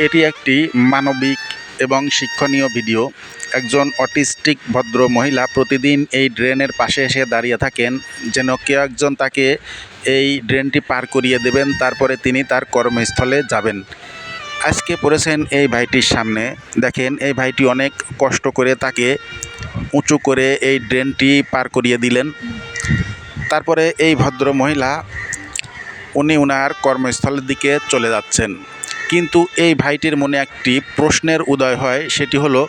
এটি একটি মানবিক এবং শিক্ষণীয় ভিডিও। একজন অটিস্টিক ভদ্র মহিলা প্রতিদিন এই ড্রেনের পাশে এসে দাঁড়িয়ে থাকেন, যেন কেউ একজন তাকে এই ড্রেনটি পার করিয়ে দেবেন, তারপরে তিনি তার কর্মস্থলে যাবেন। আজকে পড়েছেন এই ভাইটির সামনে। দেখেন, এই ভাইটি অনেক কষ্ট করে তাকে উঁচু করে এই ড্রেনটি পার করিয়ে দিলেন। তারপরে এই ভদ্র মহিলা উনি ওনার কর্মস্থলের দিকে চলে যাচ্ছেন। কিন্তু এই ভাইটির মনে একটি প্রশ্নের উদয় হয়, সেটি হলো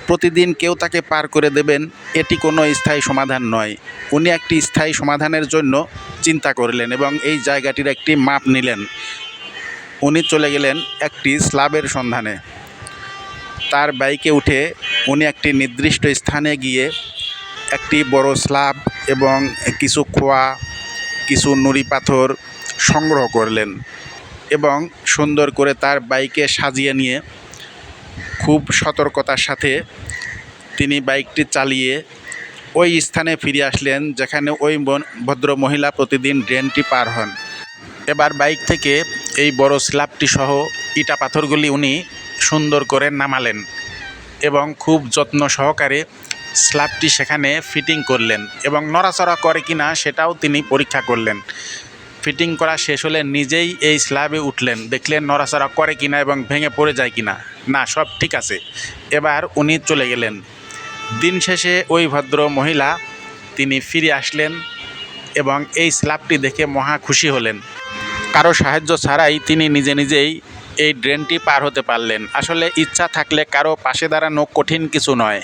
প্রতিদিন কেউ তাকে পার করে দেবেন এটি কোনো স্থায়ী সমাধান নয়। উনি একটি স্থায়ী সমাধানের জন্য চিন্তা করলেন এবং এই জায়গাটির একটি মাপ নিলেন। উনি চলে গেলেন একটি স্ল্যাবের সন্ধানে। তার বাইকে উঠে উনি একটি নির্দিষ্ট স্থানে গিয়ে একটি বড় স্ল্যাব এবং কিছু খোয়া, কিছু নুড়ি পাথর সংগ্রহ করলেন এবং সুন্দর করে তার বাইকে সাজিয়ে নিয়ে খুব সতর্কতার সাথে তিনি বাইকটি চালিয়ে ওই স্থানে ফিরে আসলেন যেখানে ওই ভদ্র মহিলা প্রতিদিন ড্রেনটি পার হন। এবার বাইক থেকে এই বড় স্ল্যাবটি সহ ইটা পাথরগুলি উনি সুন্দর করে নামালেন এবং খুব যত্ন সহকারে স্ল্যাবটি সেখানে ফিটিং করলেন এবং নড়াচড়া করে কিনা সেটাও তিনি পরীক্ষা করলেন। ফিটিং করা শেষ হলে নিজেই এই স্ল্যাবে উঠলেন, দেখলেন নড়াচড়া করে কিনা এবং ভেঙে পড়ে যায় কিনা, না সব ঠিক আছে। এবার উনি চলে গেলেন। দিন শেষে ওই ভদ্র মহিলা তিনি ফিরে আসলেন এবং এই স্ল্যাবটি দেখে মহা খুশি হলেন। কারো সাহায্য ছাড়াই তিনি নিজে নিজেই এই ড্রেনটি পার হতে পারলেন। আসলে ইচ্ছা থাকলে কারো পাশে দাঁড়ানো কঠিন কিছু নয়।